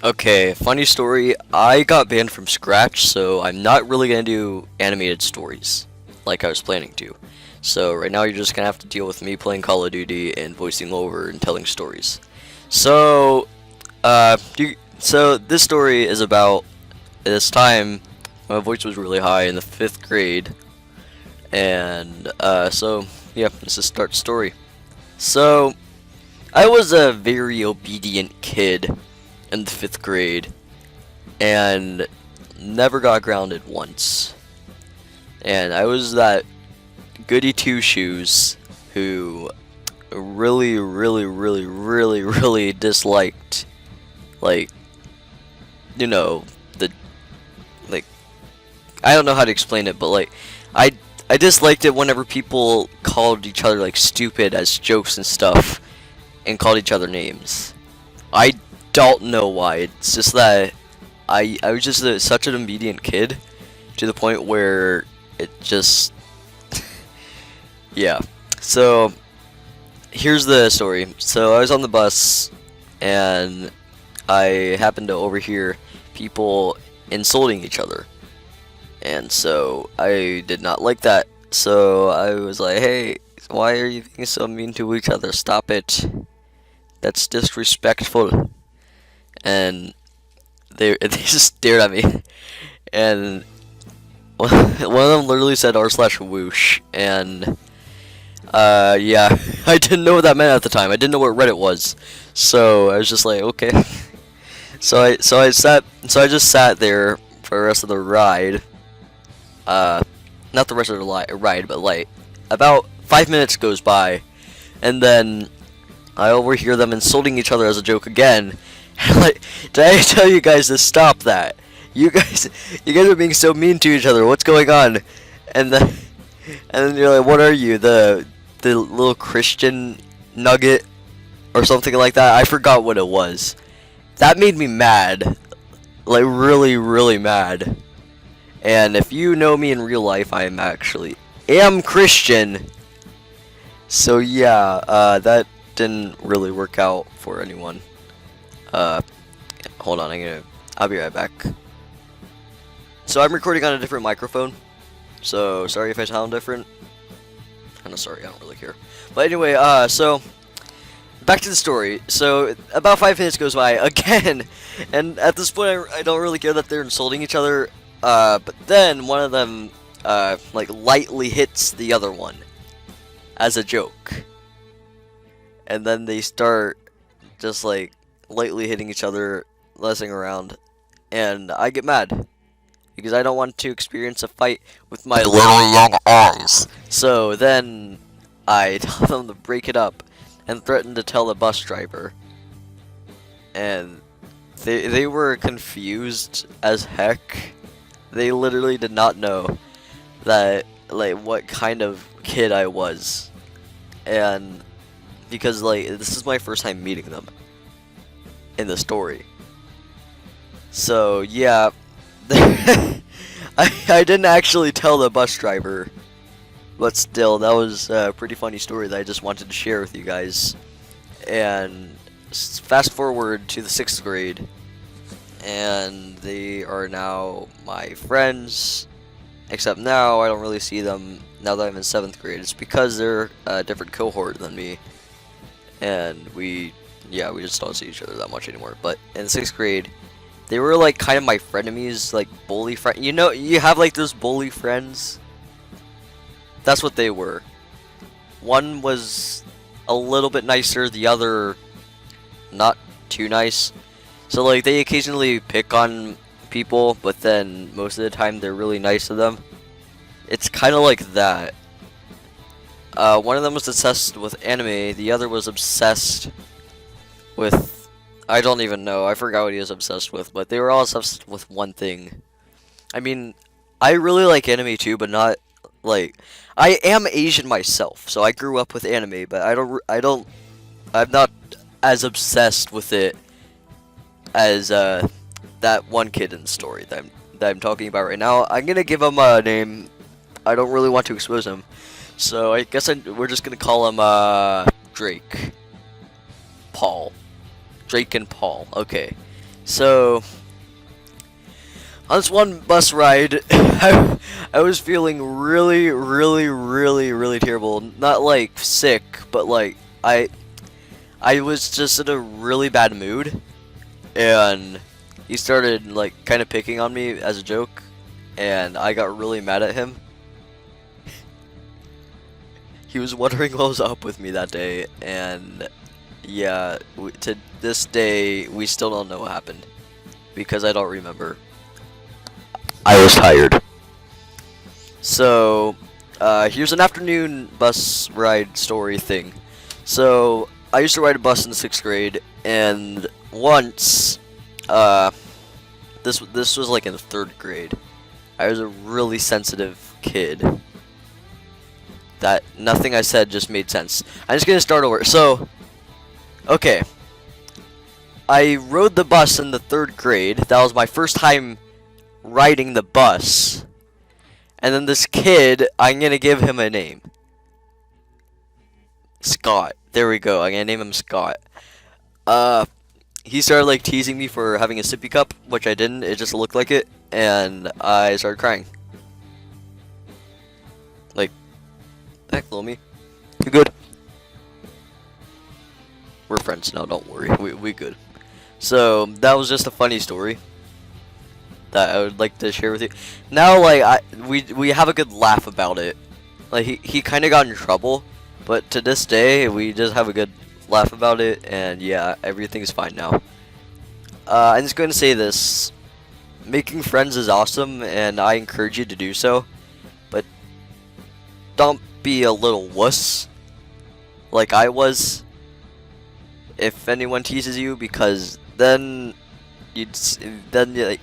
Okay, funny story. I got banned from Scratch, so I'm not really gonna do animated stories like I was planning to. So right now you're just gonna have to deal with me playing Call of Duty and voicing over and telling stories. So, so this story is about this time my voice was really high in the 5th grade, and so yeah, this is start story. So I was a very obedient kid in the 5th grade and never got grounded once. And I was that goody two shoes who really disliked, like, you know, the, like, I don't know how to explain it, but like, I disliked it whenever people called each other like stupid as jokes and stuff and called each other names. I don't know why. It's just that I was just such an obedient kid to the point where it just yeah. So here's the story. So I was on the bus and I happened to overhear people insulting each other. And so I did not like that. So I was like, "Hey, why are you being so mean to each other? Stop it. That's disrespectful." And they just stared at me, and one of them literally said r/whoosh, and yeah, I didn't know what that meant at the time. I didn't know what Reddit was, so I was just like, okay. So I just sat there for the rest of the ride. Not the rest of the ride, but like about 5 minutes goes by, and then I overhear them insulting each other as a joke again. Like, did I tell you guys to stop that? You guys are being so mean to each other. What's going on? And then you're like, what are you, the little Christian nugget or something like that? I forgot what it was. That made me mad, like really mad. And if you know me in real life, I am Christian. So yeah, that didn't really work out for anyone. Hold on, I'll be right back. So I'm recording on a different microphone, so sorry if I sound different. I'm not sorry, I don't really care. But anyway, so back to the story. So about 5 minutes goes by again, and at this point I don't really care that they're insulting each other. But then one of them like lightly hits the other one as a joke, and then they start just like lightly hitting each other, messing around, and I get mad because I don't want to experience a fight with my little young eyes. So then I tell them to break it up and threaten to tell the bus driver, and they were confused as heck. They literally did not know that, like, what kind of kid I was, and because like this is my first time meeting them in the story. So yeah, I didn't actually tell the bus driver, but still, that was a pretty funny story that I just wanted to share with you guys. And fast forward to the 6th grade, and they are now my friends, except now I don't really see them now that I'm in 7th grade. It's because they're a different cohort than me, and we just don't see each other that much anymore. But in 6th grade, they were like kind of my frenemies, like bully friend. You know, you have like those bully friends. That's what they were. One was a little bit nicer, the other not too nice. So like they occasionally pick on people, but then most of the time they're really nice to them. It's kind of like that. One of them was obsessed with anime, the other was obsessed with, I don't even know, I forgot what he was obsessed with, but they were all obsessed with one thing. I mean, I really like anime too, but not like, I am Asian myself, so I grew up with anime, but I'm not as obsessed with it as that one kid in the story that I'm talking about right now. I'm gonna give him a name. I don't really want to expose him, so I guess we're just gonna call him Drake. Paul. Drake and Paul. Okay. So on this one bus ride, I was feeling really, really, really, really terrible. Not like sick, but like I was just in a really bad mood, and he started like kind of picking on me as a joke, and I got really mad at him. He was wondering what was up with me that day, and yeah, to this day we still don't know what happened because I don't remember. I was tired. So, here's an afternoon bus ride story thing. So, I used to ride a bus in the 6th grade, and once, this was like in the 3rd grade. I was a really sensitive kid. That nothing I said just made sense. I'm just gonna start over. So, okay. I rode the bus in the 3rd grade. That was my first time riding the bus, and then this kid, I'm gonna give him a name. Scott. There we go. I'm gonna name him Scott. He started like teasing me for having a sippy cup, which I didn't. It just looked like it, and I started crying. Like, heck, little me, you good? We're friends now. Don't worry. We good. So that was just a funny story that I would like to share with you. Now, like, we have a good laugh about it. Like, he kind of got in trouble, but to this day, we just have a good laugh about it, and yeah, everything's fine now. I'm just going to say this. Making friends is awesome, and I encourage you to do so, but don't be a little wuss like I was if anyone teases you, because then like,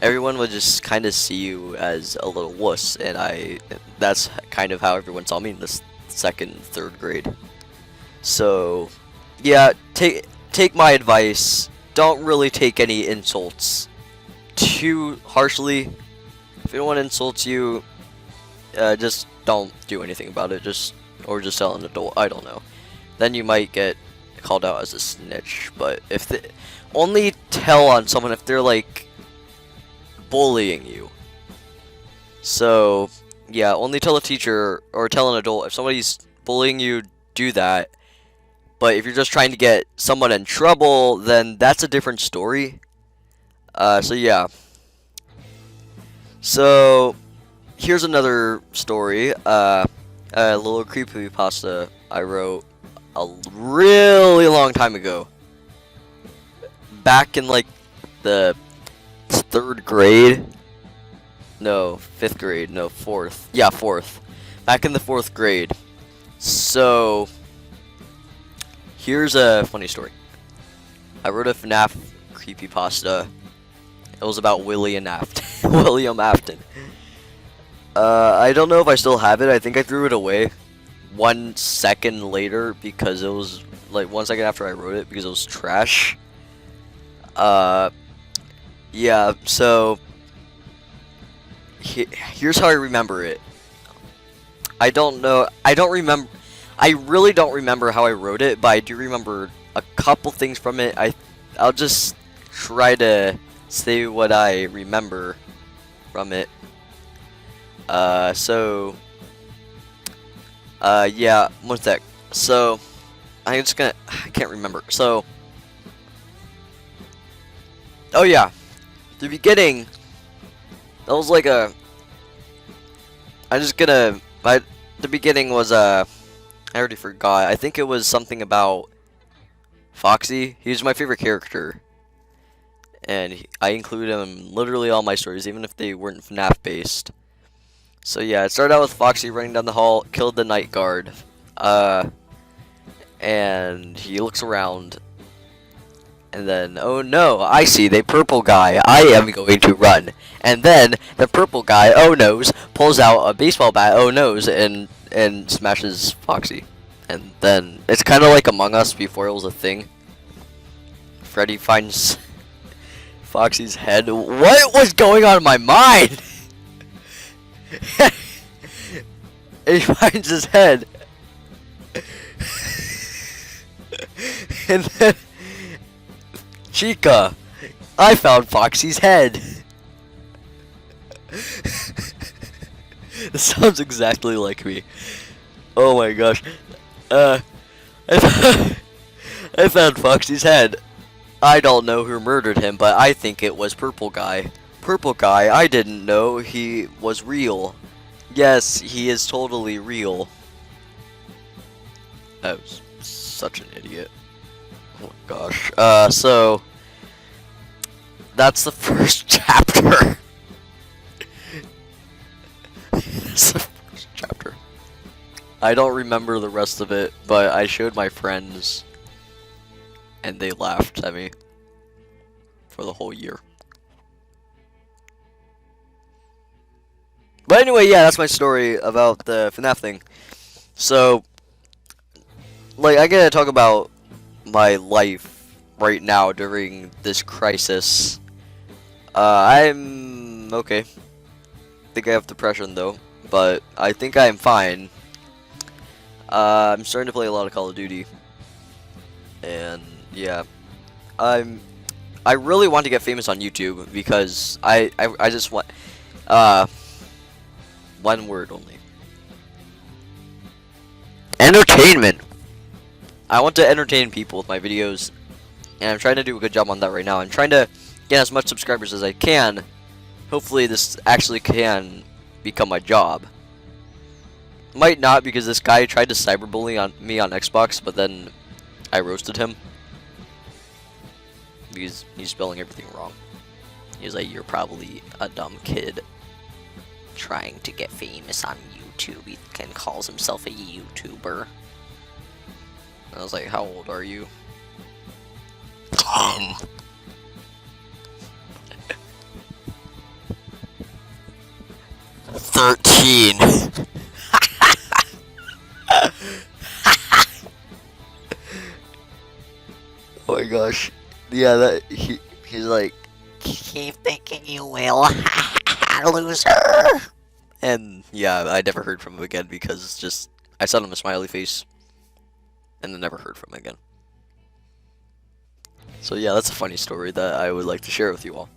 everyone would just kind of see you as a little wuss, and that's kind of how everyone saw me in the 2nd, 3rd grade. So, yeah, take my advice. Don't really take any insults too harshly. If anyone insults you, just don't do anything about it. Just tell an adult. I don't know. Then you might get called out as a snitch. But only tell on someone if they're like bullying you. So yeah, only tell a teacher or tell an adult. If somebody's bullying you, do that. But if you're just trying to get someone in trouble, then that's a different story. So yeah. So here's another story. A little creepypasta I wrote a really long time ago. Back in like the 3rd grade. No, 5th grade. No, 4th. Yeah, 4th. Back in the 4th grade. So here's a funny story. I wrote a FNAF creepypasta. It was about William Afton. William Afton. I don't know if I still have it. I think I threw it away 1 second later because it was like 1 second after I wrote it because it was trash. Yeah, so here's how I remember it. I don't know. I really don't remember how I wrote it, but I do remember a couple things from it. I'll just try to say what I remember from it. Yeah, one sec. So, I can't remember. So, oh yeah, the beginning, that was like the beginning was, I already forgot. I think it was something about Foxy. He was my favorite character. And I include him in literally all my stories, even if they weren't FNAF based. So yeah, it started out with Foxy running down the hall, killed the night guard. And he looks around. And then, oh no, I see the purple guy. I am going to run. And then the purple guy, oh noes, pulls out a baseball bat, oh noes, and smashes Foxy. And then it's kind of like Among Us before it was a thing. Freddy finds Foxy's head. What was going on in my mind? And he finds his head. And then Chica I found Foxy's head. This sounds exactly like me. Oh my gosh. I I found Foxy's head. I don't know who murdered him, but I think it was Purple Guy. Purple Guy, I didn't know he was real. Yes, he is totally real. I was such an idiot. Oh my gosh. So that's the first chapter. That's the first chapter. I don't remember the rest of it, but I showed my friends and they laughed at me for the whole year. But anyway, yeah, that's my story about the FNAF thing. So, like, I gotta talk about my life right now during this crisis. I'm okay. Think I have depression though, but I think I am fine. I'm starting to play a lot of Call of Duty, and yeah, I really want to get famous on YouTube because I just want one word only. Entertainment. I want to entertain people with my videos, and I'm trying to do a good job on that right now. I'm trying to get as much subscribers as I can. Hopefully this actually can become my job. Might not, because this guy tried to cyberbully on me on Xbox, but then I roasted him because he's spelling everything wrong. He's like, "You're probably a dumb kid trying to get famous on YouTube. He calls himself a YouTuber." I was like, "How old are you?" 10. "13. Oh my gosh. Yeah, that he's like, "Keep thinking you will, loser." And yeah, I never heard from him again because just I sent him a smiley face and then never heard from him again. So yeah, that's a funny story that I would like to share with you all.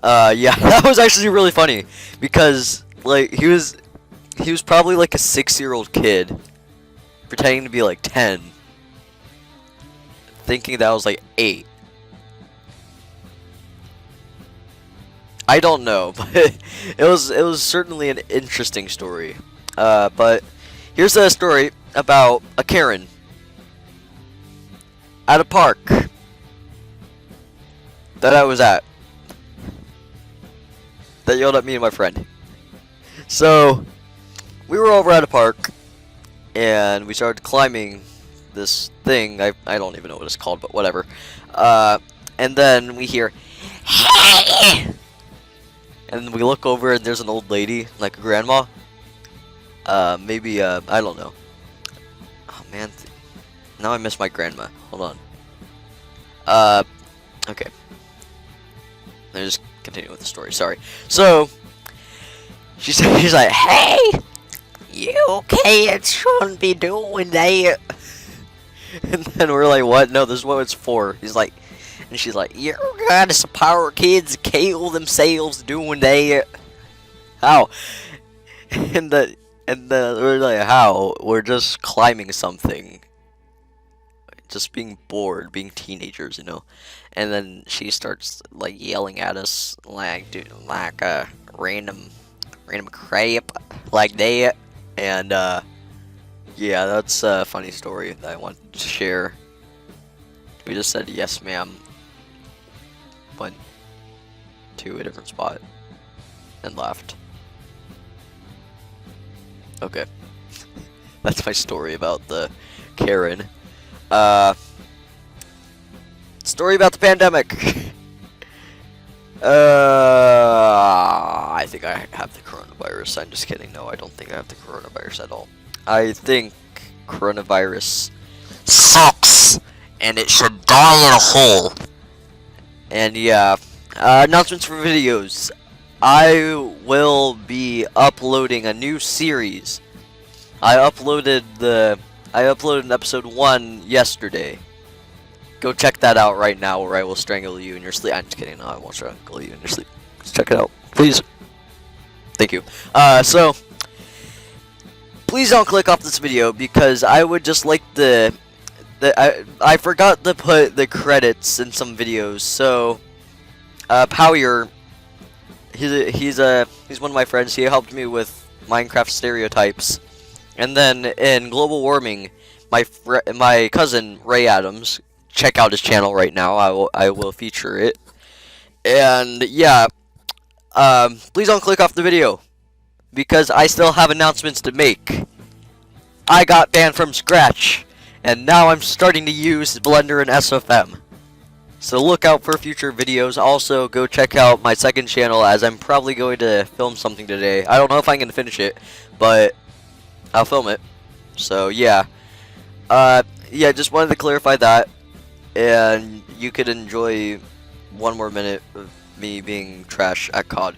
Yeah, that was actually really funny because like he was probably like a 6-year-old kid pretending to be like 10, thinking that I was like 8. I don't know, but it was certainly an interesting story. But here's a story about a Karen at a park that I was at that yelled at me and my friend. So we were over at a park and we started climbing this thing. I don't even know what it's called, but whatever. And then we hear, "Hey!" And we look over and there's an old lady, like a grandma. Maybe, I don't know. Oh man, now I miss my grandma. Hold on. Okay. Let me just continue with the story, sorry. So, she's like, "Hey! You kids shouldn't be doing that." And then we're like, "What? No, this is what it's for." He's like, and she's like, "You're gonna support kids kill themselves doing that." How? And we're like, how? We're just climbing something. Just being bored, being teenagers, you know. And then she starts like yelling at us like, dude, like random crap like that. And yeah, that's a funny story that I wanted to share. We just said yes, ma'am. Went to a different spot and left. Okay. That's my story about the Karen. Story about the pandemic. I think I have the coronavirus. I'm just kidding. No, I don't think I have the coronavirus at all. I think coronavirus sucks and it should die in a hole. And yeah, announcements for videos. I will be uploading a new series. I uploaded episode 1 yesterday. Go check that out right now, or I will strangle you in your sleep. I'm just kidding. No, I won't strangle you in your sleep. Just check it out, please. Thank you. So please don't click off this video because I would just like I forgot to put the credits in some videos. So Power, he's one of my friends. He helped me with Minecraft stereotypes, and then in global warming, my cousin Ray Adams. Check out his channel right now. I will feature it. And yeah, please don't click off the video because I still have announcements to make. I got banned from Scratch, and now I'm starting to use Blender and SFM. So look out for future videos. Also, go check out my second channel as I'm probably going to film something today. I don't know if I'm going to finish it, but I'll film it. So yeah. Yeah, just wanted to clarify that. And you could enjoy one more minute of me being trash at COD.